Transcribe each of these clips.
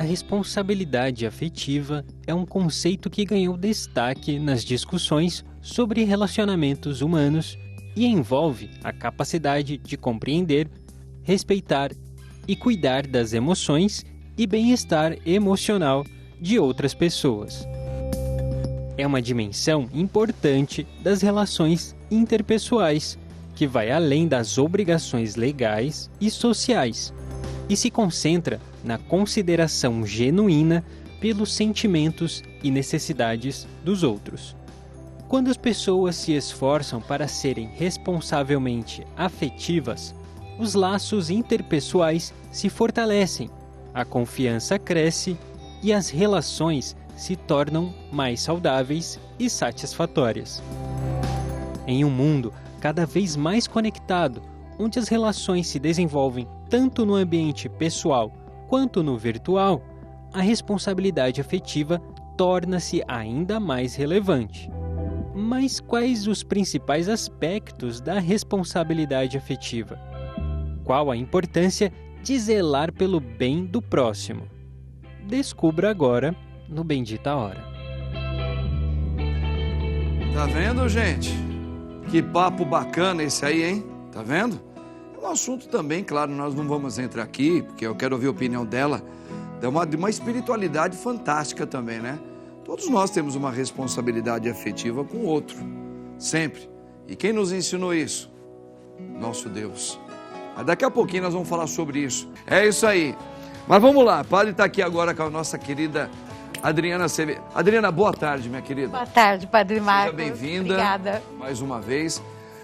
A responsabilidade afetiva é um conceito que ganhou destaque nas discussões sobre relacionamentos humanos e envolve a capacidade de compreender, respeitar e cuidar das emoções e bem-estar emocional de outras pessoas. É uma dimensão importante das relações interpessoais, que vai além das obrigações legais e sociais, e se concentra na consideração genuína pelos sentimentos e necessidades dos outros. Quando as pessoas se esforçam para serem responsavelmente afetivas, os laços interpessoais se fortalecem, a confiança cresce e as relações se tornam mais saudáveis e satisfatórias. Em um mundo cada vez mais conectado, onde as relações se desenvolvem tanto no ambiente pessoal quanto no virtual, a responsabilidade afetiva torna-se ainda mais relevante. Mas quais os principais aspectos da responsabilidade afetiva? Qual a importância de zelar pelo bem do próximo? Descubra agora no Bendita Hora. Tá vendo, gente? Que papo bacana esse aí, hein? Tá vendo? É um assunto também, claro, nós não vamos entrar aqui, porque eu quero ouvir a opinião dela, de uma espiritualidade fantástica também, né? Todos nós temos uma responsabilidade afetiva com o outro, sempre. E quem nos ensinou isso? Nosso Deus. Mas daqui a pouquinho nós vamos falar sobre isso. É isso aí. Mas vamos lá, Padre está aqui agora com a nossa querida Adriana Severo. Adriana, boa tarde, minha querida. Boa tarde, Padre Marcos. Seja bem-vinda. Obrigada. Mais uma vez.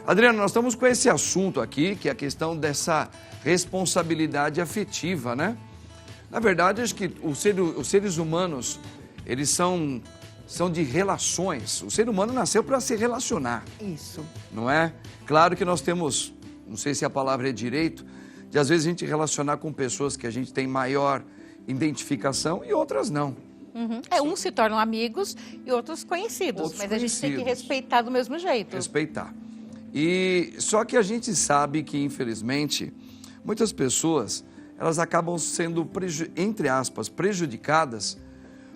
Adriana, nós estamos com esse assunto aqui, que é a questão dessa responsabilidade afetiva, né? Na verdade, acho que os seres humanos, eles são de relações. O ser humano nasceu para se relacionar. Isso. Não é? Claro que nós temos, não sei se a palavra é direito, de às vezes a gente relacionar com pessoas que a gente tem maior identificação e outras não. Uhum. Uns se tornam amigos e outros conhecidos, mas a gente tem que respeitar do mesmo jeito. Respeitar. E só que a gente sabe que, infelizmente, muitas pessoas, elas acabam sendo, entre aspas, prejudicadas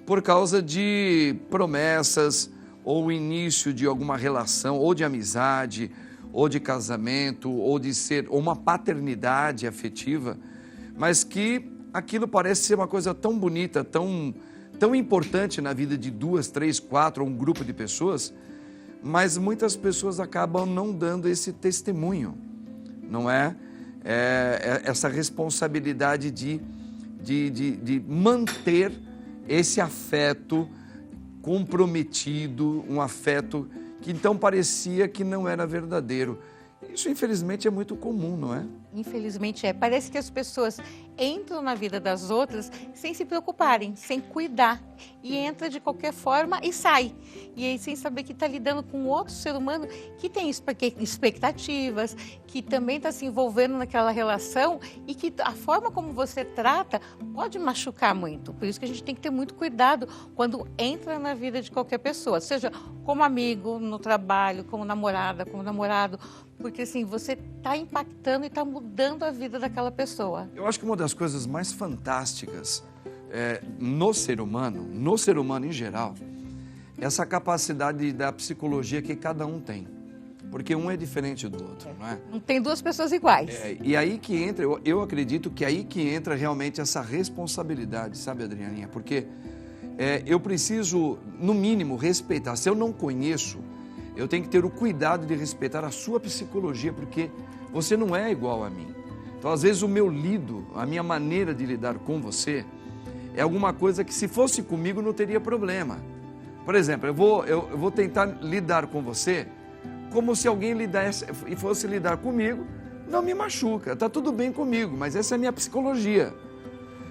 por causa de promessas ou início de alguma relação, ou de amizade, ou de casamento, ou de ser ou uma paternidade afetiva, mas que aquilo parece ser uma coisa tão bonita, tão importante na vida de 2, 3, 4 ou um grupo de pessoas, mas muitas pessoas acabam não dando esse testemunho, não é? Essa responsabilidade de manter esse afeto comprometido, um afeto que então parecia que não era verdadeiro. Isso, infelizmente, é muito comum, não é? Infelizmente é. Parece que as pessoas entram na vida das outras sem se preocuparem, sem cuidar. E entra de qualquer forma e sai. E aí sem saber que está lidando com outro ser humano que tem expectativas, que também está se envolvendo naquela relação e que a forma como você trata pode machucar muito. Por isso que a gente tem que ter muito cuidado quando entra na vida de qualquer pessoa, seja como amigo, no trabalho, como namorada, como namorado, porque assim, você está impactando e está mudando a vida daquela pessoa. Eu acho que uma das coisas mais fantásticas no ser humano em geral, é essa capacidade da psicologia que cada um tem. Porque um é diferente do outro, não é? Não tem duas pessoas iguais. E aí que entra, eu acredito que aí que entra realmente essa responsabilidade, sabe, Adrianinha? Porque eu preciso, no mínimo, respeitar. Se eu não conheço, eu tenho que ter o cuidado de respeitar a sua psicologia, porque você não é igual a mim. Então, às vezes, a minha maneira de lidar com você é alguma coisa que, se fosse comigo, não teria problema. Por exemplo, eu vou tentar lidar com você como se alguém fosse lidar comigo, não me machuca, está tudo bem comigo, mas essa é a minha psicologia.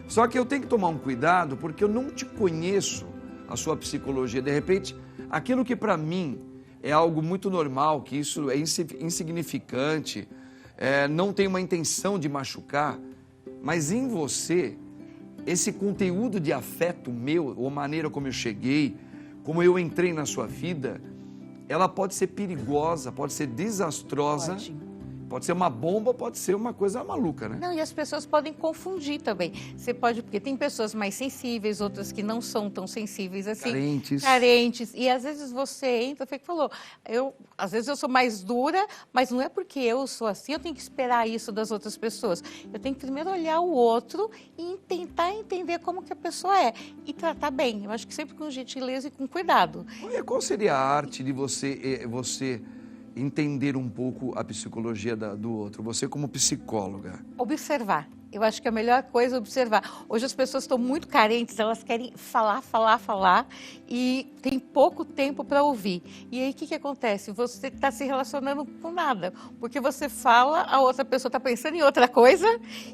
Só que eu tenho que tomar um cuidado, porque eu não te conheço a sua psicologia. De repente, aquilo que para mim é algo muito normal, que isso é insignificante, não tem uma intenção de machucar, mas em você, esse conteúdo de afeto meu, ou a maneira como eu cheguei, como eu entrei na sua vida, ela pode ser perigosa, pode ser desastrosa Pode ser uma bomba, pode ser uma coisa maluca, né? Não, e as pessoas podem confundir também. Você pode, porque tem pessoas mais sensíveis, outras que não são tão sensíveis assim. Carentes. E às vezes você entra, foi que falou, às vezes eu sou mais dura, mas não é porque eu sou assim, eu tenho que esperar isso das outras pessoas. Eu tenho que primeiro olhar o outro e tentar entender como que a pessoa é e tratar bem. Eu acho que sempre com gentileza e com cuidado. Qual seria a arte de você entender um pouco a psicologia do outro? Você como psicóloga. Observar. Eu acho que a melhor coisa é observar. Hoje as pessoas estão muito carentes, elas querem falar e tem pouco tempo para ouvir. E aí o que acontece? Você está se relacionando com nada, porque você fala, a outra pessoa está pensando em outra coisa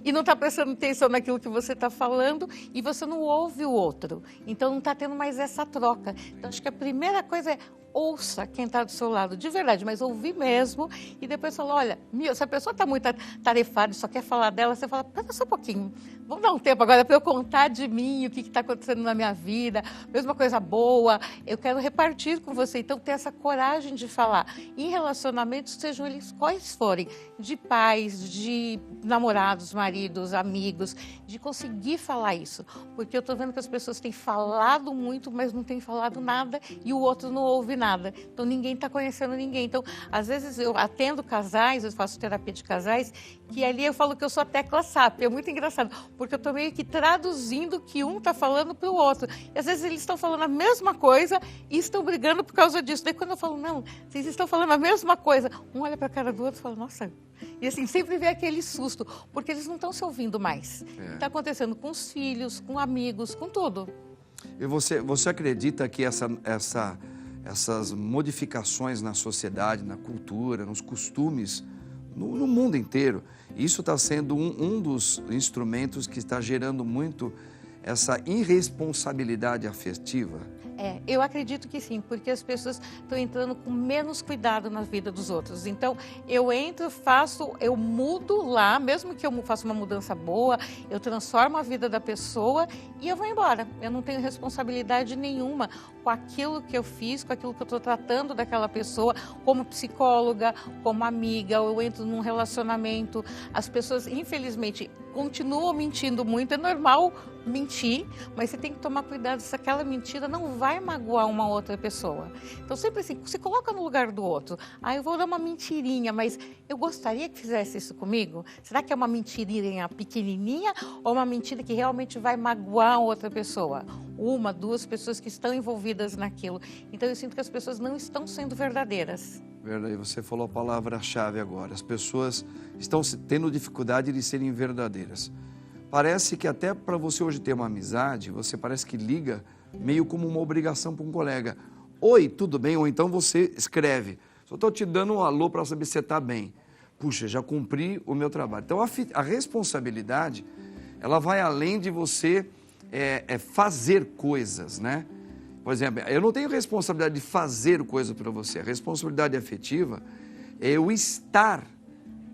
e não está prestando atenção naquilo que você está falando e você não ouve o outro. Então não está tendo mais essa troca. Então acho que a primeira coisa é ouça quem está do seu lado, de verdade, mas ouvir mesmo e depois falar, olha, se a pessoa está muito atarefada e só quer falar dela, você fala, pera só um pouquinho, vamos dar um tempo agora para eu contar de mim, o que está acontecendo na minha vida, mesma coisa boa, eu quero repartir com você, então ter essa coragem de falar. Em relacionamentos, sejam eles quais forem, de pais, de namorados, maridos, amigos, de conseguir falar isso, porque eu estou vendo que as pessoas têm falado muito, mas não têm falado nada e o outro não ouve nada. Então, ninguém está conhecendo ninguém. Então, às vezes, eu atendo casais, eu faço terapia de casais, que ali eu falo que eu sou a tecla SAP. É muito engraçado, porque eu estou meio que traduzindo o que um está falando para o outro. E, às vezes, eles estão falando a mesma coisa e estão brigando por causa disso. Daí, quando eu falo, não, vocês estão falando a mesma coisa, um olha para a cara do outro e fala, nossa... E assim, sempre vem aquele susto, porque eles não estão se ouvindo mais. Está acontecendo com os filhos, com amigos, com tudo. E você acredita que essas modificações na sociedade, na cultura, nos costumes, no mundo inteiro, isso está sendo um dos instrumentos que está gerando muito essa irresponsabilidade afetiva? Eu acredito que sim, porque as pessoas estão entrando com menos cuidado na vida dos outros. Então, eu entro, eu mudo lá, mesmo que eu faça uma mudança boa, eu transformo a vida da pessoa e eu vou embora. Eu não tenho responsabilidade nenhuma com aquilo que eu fiz, com aquilo que eu estou tratando daquela pessoa, como psicóloga, como amiga, eu entro num relacionamento. As pessoas, infelizmente, continuam mentindo muito, é normal mentir, mas você tem que tomar cuidado se aquela mentira não vai magoar uma outra pessoa. Então, sempre assim, se coloca no lugar do outro. Eu vou dar uma mentirinha, mas eu gostaria que fizesse isso comigo? Será que é uma mentirinha pequenininha ou uma mentira que realmente vai magoar outra pessoa? Uma, duas pessoas que estão envolvidas naquilo. Então, eu sinto que as pessoas não estão sendo verdadeiras. Verdade, você falou a palavra-chave agora. As pessoas estão tendo dificuldade de serem verdadeiras. Parece que até para você hoje ter uma amizade, você parece que liga meio como uma obrigação para um colega. Oi, tudo bem? Ou então você escreve. Só estou te dando um alô para saber se você está bem. Puxa, já cumpri o meu trabalho. Então, a responsabilidade, ela vai além de você fazer coisas, né? Por exemplo, eu não tenho responsabilidade de fazer coisa para você. A responsabilidade afetiva é eu estar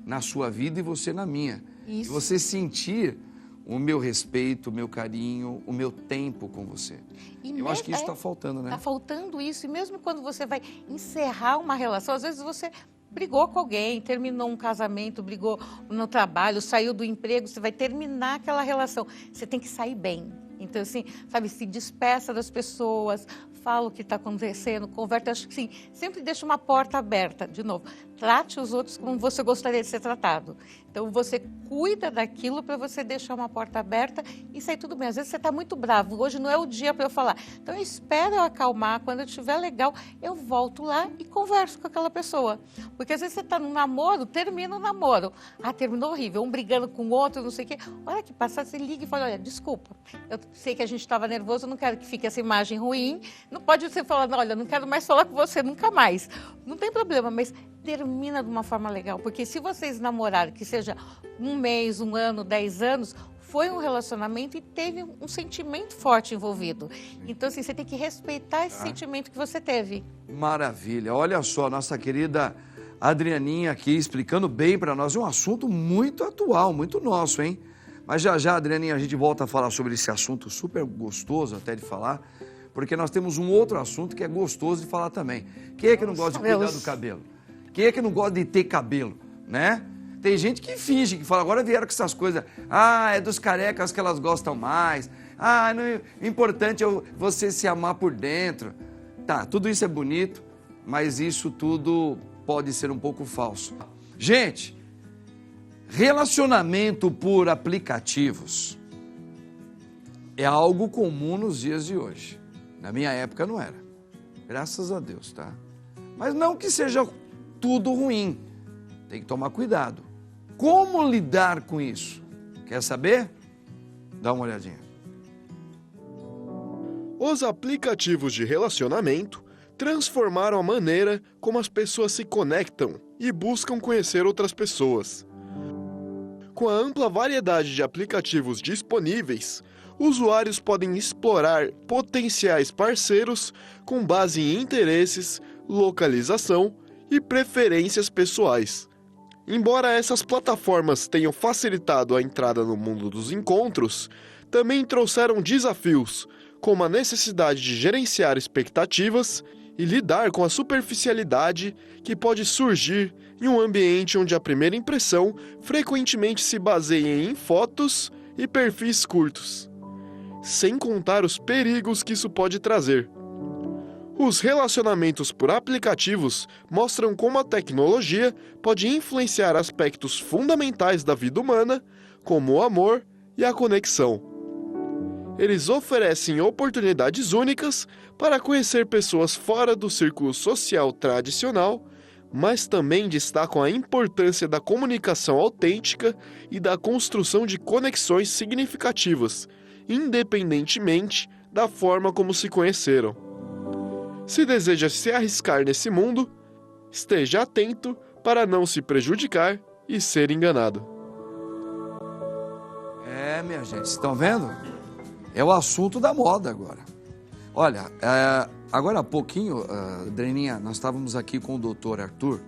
na sua vida e você na minha. Isso. E você sentir o meu respeito, o meu carinho, o meu tempo com você. Eu acho que isso está faltando, né? Está faltando isso. E mesmo quando você vai encerrar uma relação, às vezes você brigou com alguém, terminou um casamento, brigou no trabalho, saiu do emprego, você vai terminar aquela relação. Você tem que sair bem. Então, assim, sabe, se despeça das pessoas, fala o que está acontecendo, conversa, acho que sim, sempre deixa uma porta aberta, de novo, trate os outros como você gostaria de ser tratado. Então, você cuida daquilo para você deixar uma porta aberta e sair tudo bem. Às vezes você está muito bravo, hoje não é o dia para eu falar. Então, eu espero eu acalmar, quando eu estiver legal, eu volto lá e converso com aquela pessoa. Porque às vezes você está num namoro, termina o namoro. Terminou horrível, um brigando com o outro, não sei o quê. Hora que passar, você liga e fala, olha, desculpa, eu sei que a gente estava nervoso, eu não quero que fique essa imagem ruim. Não pode você falar, olha, não quero mais falar com você nunca mais. Não tem problema, mas termina de uma forma legal. Porque se vocês namorarem, que seja 1 mês, 1 ano, 10 anos, foi um relacionamento e teve um sentimento forte envolvido. Então, assim, você tem que respeitar esse sentimento que você teve. Maravilha. Olha só, nossa querida Adrianinha aqui explicando bem para nós. É um assunto muito atual, muito nosso, hein? Mas já, Adrianinha, a gente volta a falar sobre esse assunto super gostoso até de falar, porque nós temos um outro assunto que é gostoso de falar também. Quem é que não gosta de cuidar do cabelo? Quem é que não gosta de ter cabelo, né? Tem gente que finge, que fala, agora vieram com essas coisas. Ah, é dos carecas que elas gostam mais. Ah, não, o importante é você se amar por dentro. Tá, tudo isso é bonito, mas isso tudo pode ser um pouco falso. Gente, relacionamento por aplicativos é algo comum nos dias de hoje. Na minha época não era. Graças a Deus, tá? Mas não que seja tudo ruim. Tem que tomar cuidado. Como lidar com isso? Quer saber? Dá uma olhadinha. Os aplicativos de relacionamento transformaram a maneira como as pessoas se conectam e buscam conhecer outras pessoas. Com a ampla variedade de aplicativos disponíveis, usuários podem explorar potenciais parceiros com base em interesses, localização e preferências pessoais. Embora essas plataformas tenham facilitado a entrada no mundo dos encontros, também trouxeram desafios, como a necessidade de gerenciar expectativas e lidar com a superficialidade que pode surgir em um ambiente onde a primeira impressão frequentemente se baseia em fotos e perfis curtos, sem contar os perigos que isso pode trazer. Os relacionamentos por aplicativos mostram como a tecnologia pode influenciar aspectos fundamentais da vida humana, como o amor e a conexão. Eles oferecem oportunidades únicas para conhecer pessoas fora do círculo social tradicional, mas também destacam a importância da comunicação autêntica e da construção de conexões significativas, independentemente da forma como se conheceram. Se deseja se arriscar nesse mundo, esteja atento para não se prejudicar e ser enganado. Minha gente, vocês estão vendo? É o assunto da moda agora. Olha, agora há pouquinho, Dreninha, nós estávamos aqui com o doutor Arthur,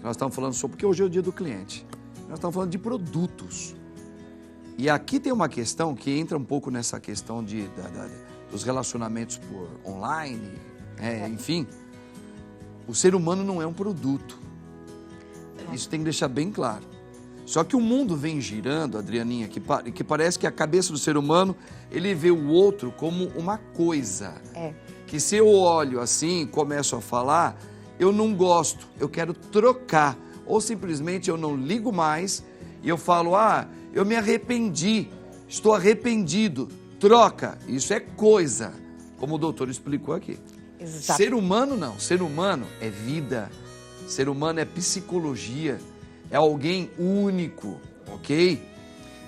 nós estávamos falando sobre, porque hoje é o dia do cliente, nós estávamos falando de produtos. E aqui tem uma questão que entra um pouco nessa questão dos relacionamentos por online, enfim. O ser humano não é um produto. Isso tem que deixar bem claro. Só que o mundo vem girando, Adrianinha, que parece que a cabeça do ser humano, ele vê o outro como uma coisa. Que se eu olho assim, começo a falar, eu não gosto, eu quero trocar. Ou simplesmente eu não ligo mais e eu falo, eu me arrependi, estou arrependido, troca. Isso é coisa, como o doutor explicou aqui. Exato. Ser humano não, ser humano é vida, ser humano é psicologia. É alguém único, ok?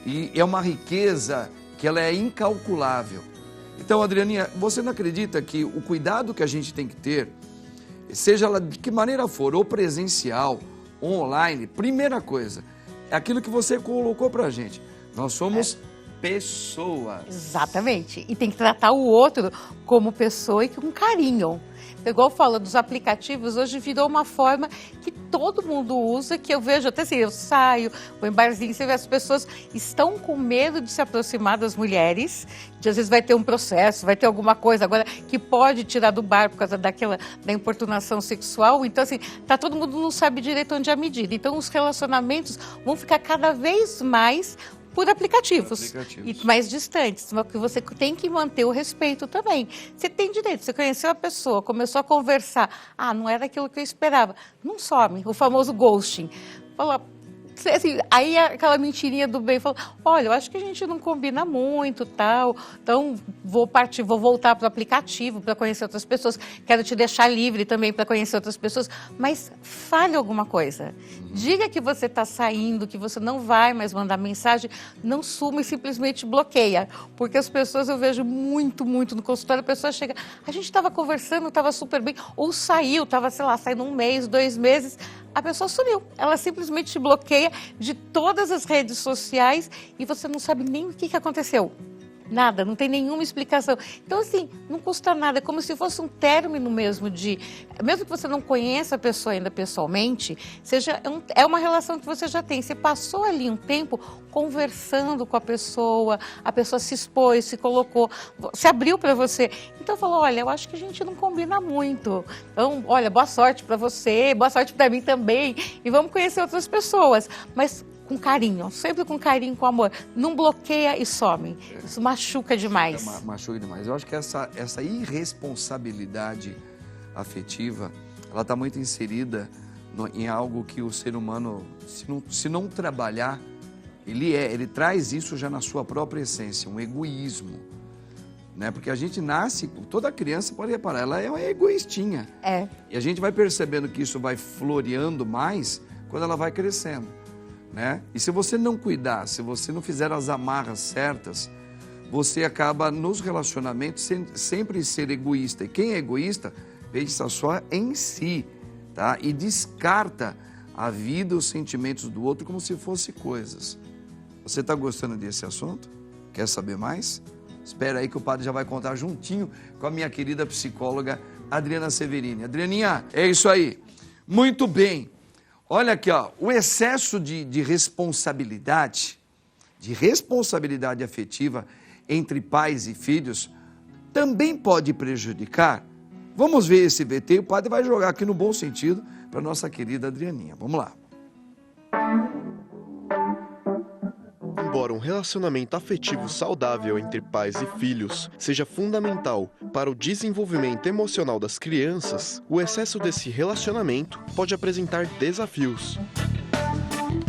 E é uma riqueza que ela é incalculável. Então, Adrianinha, você não acredita que o cuidado que a gente tem que ter, seja ela de que maneira for, ou presencial, ou online, primeira coisa, é aquilo que você colocou pra gente. Nós somos pessoas. Exatamente. E tem que tratar o outro como pessoa e com carinho. Igual fala dos aplicativos, hoje virou uma forma que todo mundo usa, que eu vejo até assim, eu saio, vou em barzinho, você vê as pessoas estão com medo de se aproximar das mulheres, de às vezes vai ter um processo, vai ter alguma coisa agora que pode tirar do bar por causa da importunação sexual, então assim, todo mundo não sabe direito onde é a medida. Então os relacionamentos vão ficar cada vez mais por aplicativos e mais distantes, mas que você tem que manter o respeito também. Você tem direito, você conheceu a pessoa, começou a conversar, não era aquilo que eu esperava, não some, o famoso ghosting. Fala, assim, aí aquela mentirinha do bem, fala, olha, eu acho que a gente não combina muito, tal, então vou voltar para o aplicativo para conhecer outras pessoas, quero te deixar livre também para conhecer outras pessoas, mas fale alguma coisa. Diga que você está saindo, que você não vai mais mandar mensagem, não suma e simplesmente bloqueia, porque as pessoas, eu vejo muito no consultório, a pessoa chega, a gente estava conversando, estava super bem, ou saiu, estava, sei lá, saindo 1 mês, 2 meses, a pessoa sumiu, ela simplesmente te bloqueia de todas as redes sociais e você não sabe nem o que aconteceu. Nada, não tem nenhuma explicação. Então, assim, não custa nada, é como se fosse um término mesmo mesmo que você não conheça a pessoa ainda pessoalmente, é uma relação que você já tem. Você passou ali um tempo conversando com a pessoa se expôs, se colocou, se abriu para você. Então, falou, olha, eu acho que a gente não combina muito. Então, olha, boa sorte para você, boa sorte para mim também, e vamos conhecer outras pessoas. Mas com carinho, sempre com carinho, com amor. Não bloqueia e some. Isso machuca demais. Machuca demais. Eu acho que essa irresponsabilidade afetiva, ela está muito inserida em algo que o ser humano, se não trabalhar, ele traz isso já na sua própria essência, um egoísmo, né? Porque a gente nasce, toda criança, pode reparar, ela é uma egoístinha. É. E a gente vai percebendo que isso vai floreando mais quando ela vai crescendo, né? E se você não cuidar, se você não fizer as amarras certas, você acaba nos relacionamentos sempre ser egoísta. E quem é egoísta, pensa só em si, tá? E descarta a vida, os sentimentos do outro como se fossem coisas. Você está gostando desse assunto? Quer saber mais? Espera aí que o padre já vai contar juntinho com a minha querida psicóloga Adriana Severini. Adrianinha, é isso aí. Muito bem. Olha aqui, ó, o excesso de responsabilidade afetiva entre pais e filhos também pode prejudicar. Vamos ver esse VT, o padre vai jogar aqui no bom sentido para nossa querida Adrianinha. Vamos lá. Embora um relacionamento afetivo saudável entre pais e filhos seja fundamental para o desenvolvimento emocional das crianças, o excesso desse relacionamento pode apresentar desafios.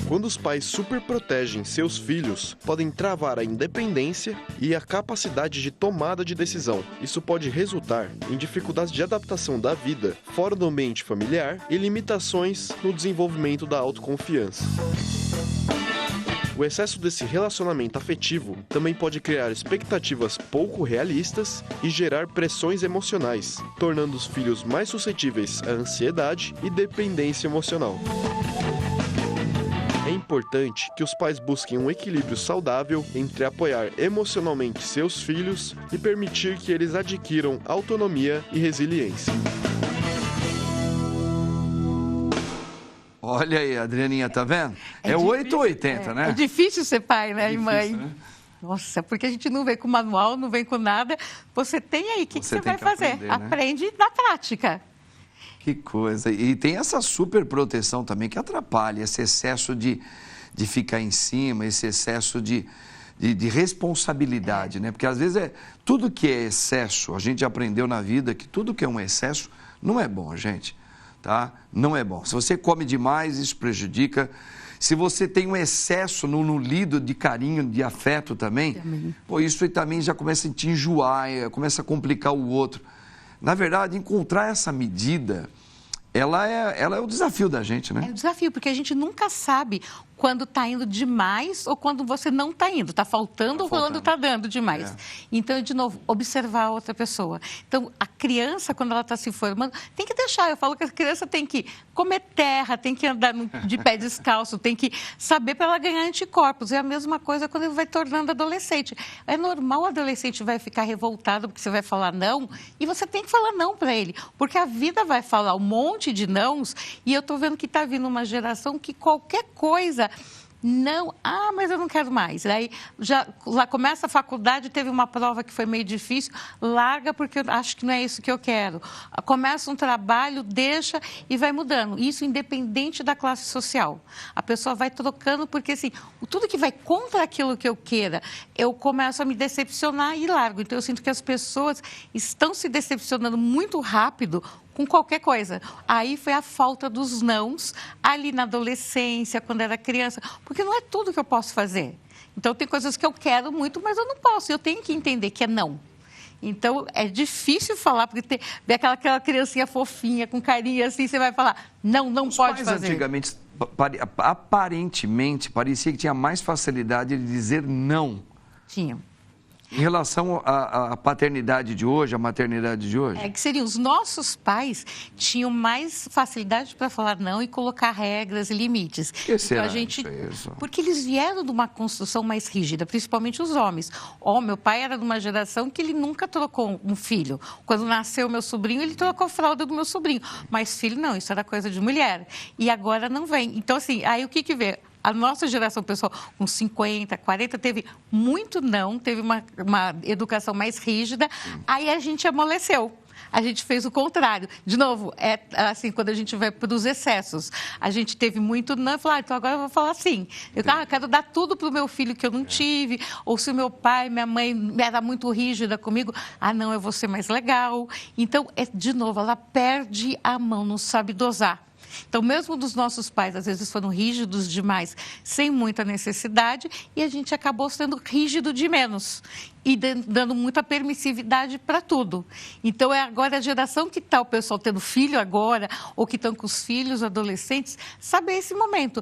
Quando os pais superprotegem seus filhos, podem travar a independência e a capacidade de tomada de decisão. Isso pode resultar em dificuldades de adaptação da vida fora do ambiente familiar e limitações no desenvolvimento da autoconfiança. O excesso desse relacionamento afetivo também pode criar expectativas pouco realistas e gerar pressões emocionais, tornando os filhos mais suscetíveis à ansiedade e dependência emocional. É importante que os pais busquem um equilíbrio saudável entre apoiar emocionalmente seus filhos e permitir que eles adquiram autonomia e resiliência. Olha aí, Adrianinha, tá vendo? É 8 ou 80, né? É difícil ser pai, né, Difícil, mãe? né? Nossa, porque a gente não vem com manual, não vem com nada. Você tem aí, o que você vai fazer? Aprender, né? Aprende na prática. Que coisa. E tem essa super proteção também que atrapalha, esse excesso de ficar em cima, esse excesso de responsabilidade, né? Porque às vezes tudo que é excesso, a gente aprendeu na vida que tudo que é um excesso não é bom, gente, tá? Não é bom. Se você come demais, isso prejudica. Se você tem um excesso no lido de carinho, de afeto também, pô, isso aí também já começa a te enjoar, começa a complicar o outro. Na verdade, encontrar essa medida, ela é o desafio da gente, né? É o desafio, porque a gente nunca sabe quando está indo demais ou quando você não está indo. Está faltando ou quando está dando demais. É. Então, de novo, observar a outra pessoa. Então, a criança, quando ela está se formando, tem que deixar. Eu falo que a criança tem que comer terra, tem que andar de pé descalço, tem que saber para ela ganhar anticorpos. É a mesma coisa quando ele vai tornando adolescente. É normal o adolescente vai ficar revoltado porque você vai falar não e você tem que falar não para ele. Porque a vida vai falar um monte de nãos e eu estou vendo que está vindo uma geração que qualquer coisa não, mas eu não quero mais. Aí já lá começa a faculdade, teve uma prova que foi meio difícil, larga porque eu acho que não é isso que eu quero. Começa um trabalho, deixa e vai mudando. Isso independente da classe social. A pessoa vai trocando porque assim, tudo que vai contra aquilo que eu queira, eu começo a me decepcionar e largo. Então eu sinto que as pessoas estão se decepcionando muito rápido com qualquer coisa. Aí foi a falta dos nãos ali na adolescência, quando era criança, porque não é tudo que eu posso fazer. Então, tem coisas que eu quero muito, mas eu não posso. Eu tenho que entender que é não. Então, é difícil falar, porque vê aquela criancinha fofinha, com carinho assim, você vai falar, não pode fazer. Antigamente, aparentemente, parecia que tinha mais facilidade de dizer não. Tinha. Em relação à paternidade de hoje, à maternidade de hoje? É que seriam os nossos pais tinham mais facilidade para falar não e colocar regras e limites. Que será isso? Porque eles vieram de uma construção mais rígida, principalmente os homens. Meu pai era de uma geração que ele nunca trocou um filho. Quando nasceu meu sobrinho, ele trocou a fralda do meu sobrinho. Mas filho não, isso era coisa de mulher. E agora não vem. Então, assim, aí o que vê? A nossa geração, pessoal, com 50, 40, teve muito não, teve uma educação mais rígida, aí a gente amoleceu. A gente fez o contrário. De novo, é assim, quando a gente vai para os excessos. A gente teve muito não, falar, então agora eu vou falar assim. Eu quero dar tudo para o meu filho que eu não tive. Ou se o meu pai, minha mãe era muito rígida comigo, não, eu vou ser mais legal. Então, de novo, ela perde a mão, não sabe dosar. Então, mesmo dos nossos pais, às vezes foram rígidos demais, sem muita necessidade, e a gente acabou sendo rígido de menos e dando muita permissividade para tudo. Então, é agora a geração que está o pessoal tendo filho agora, ou que estão com os filhos adolescentes, saber esse momento.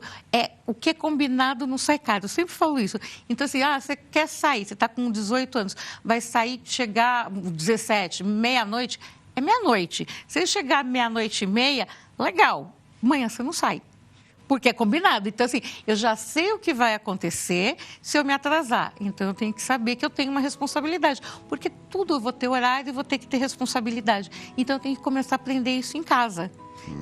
O que é combinado não sai caro. Eu sempre falo isso. Então, assim, você quer sair, você está com 18 anos, vai sair, chegar 17, meia-noite, é meia-noite. Se chegar meia-noite e meia, legal. Amanhã você não sai, porque é combinado. Então, assim, eu já sei o que vai acontecer se eu me atrasar. Então, eu tenho que saber que eu tenho uma responsabilidade, porque tudo eu vou ter horário e vou ter que ter responsabilidade. Então, eu tenho que começar a aprender isso em casa.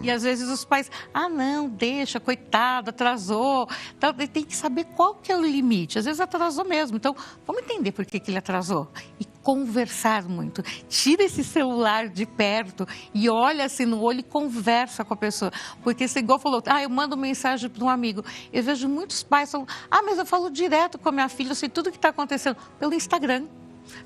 E, às vezes, os pais, não, deixa, coitado, atrasou. Então, tem que saber qual que é o limite. Às vezes, atrasou mesmo. Então, vamos entender por que ele atrasou. E conversar muito. Tira esse celular de perto e olha assim no olho e conversa com a pessoa. Porque você igual falou, eu mando mensagem para um amigo. Eu vejo muitos pais falando, mas eu falo direto com a minha filha, eu sei tudo o que está acontecendo pelo Instagram,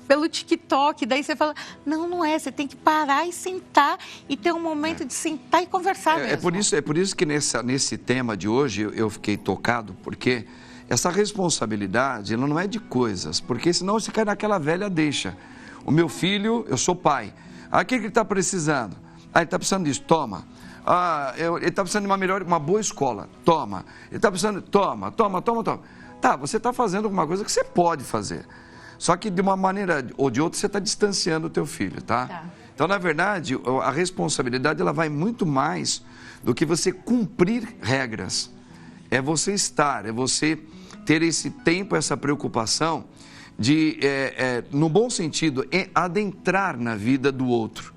pelo TikTok. Daí você fala, não é, você tem que parar e sentar e ter um momento de sentar e conversar mesmo. É por isso que nesse tema de hoje eu fiquei tocado, porque essa responsabilidade, ela não é de coisas, porque senão você cai naquela velha deixa. O meu filho, eu sou pai. O que ele está precisando? Ele está precisando disso, toma. Ele está precisando de uma boa escola, toma. Ele está precisando, toma. Tá, você está fazendo alguma coisa que você pode fazer. Só que de uma maneira ou de outra você está distanciando o teu filho, tá? Então, na verdade, a responsabilidade ela vai muito mais do que você cumprir regras. É você estar, é você ter esse tempo, essa preocupação de, no bom sentido, adentrar na vida do outro,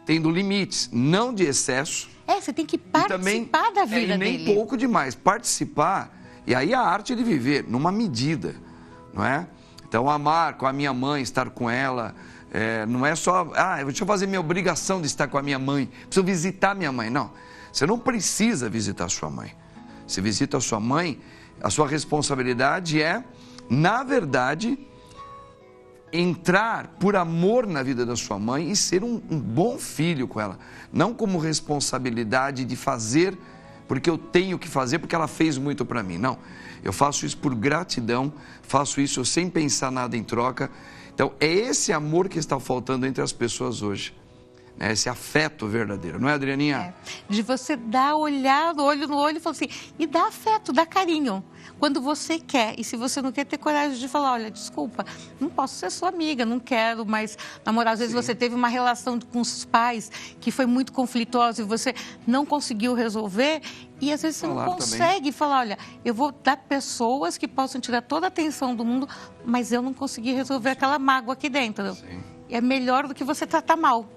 tendo limites, não de excesso. Você tem que participar da vida dele. E nem dele. pouco demais, participar, e aí a arte de viver, numa medida, não é? Então, amar com a minha mãe, estar com ela, não é só, deixa eu fazer minha obrigação de estar com a minha mãe, preciso visitar minha mãe. Não, você não precisa visitar a sua mãe. Você visita a sua mãe, a sua responsabilidade é, na verdade, entrar por amor na vida da sua mãe e ser um bom filho com ela. Não como responsabilidade de fazer porque eu tenho que fazer, porque ela fez muito para mim. Não, eu faço isso por gratidão, faço isso sem pensar nada em troca. Então, é esse amor que está faltando entre as pessoas hoje. Esse afeto verdadeiro, não é, Adrianinha? De você dar olhar, olho no olho e falar assim, e dá afeto, dá carinho. Quando você quer, e se você não quer ter coragem de falar, olha, desculpa, não posso ser sua amiga, não quero mais namorar. Às vezes você teve uma relação com os pais que foi muito conflituosa e você não conseguiu resolver, e às vezes você não consegue falar, olha, eu vou dar pessoas que possam tirar toda a atenção do mundo, mas eu não consegui resolver aquela mágoa aqui dentro. Sim. É melhor do que você tratar mal.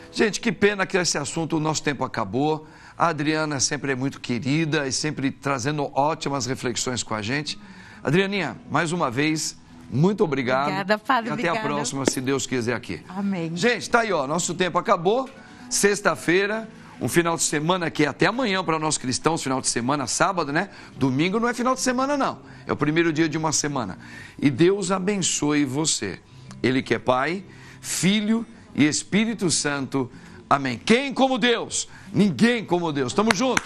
Gente, que pena que esse assunto, o nosso tempo acabou. A Adriana sempre é muito querida e sempre trazendo ótimas reflexões com a gente. Adrianinha, mais uma vez, muito obrigado. Obrigada, Padre. E até a próxima, se Deus quiser aqui. Amém. Gente, tá aí, nosso tempo acabou. Sexta-feira, um final de semana que é até amanhã para nós cristãos, final de semana, sábado, né? Domingo não é final de semana, não. É o primeiro dia de uma semana. E Deus abençoe você. Ele que é Pai, Filho e Espírito Santo. Amém. Quem como Deus? Ninguém como Deus. Tamo junto.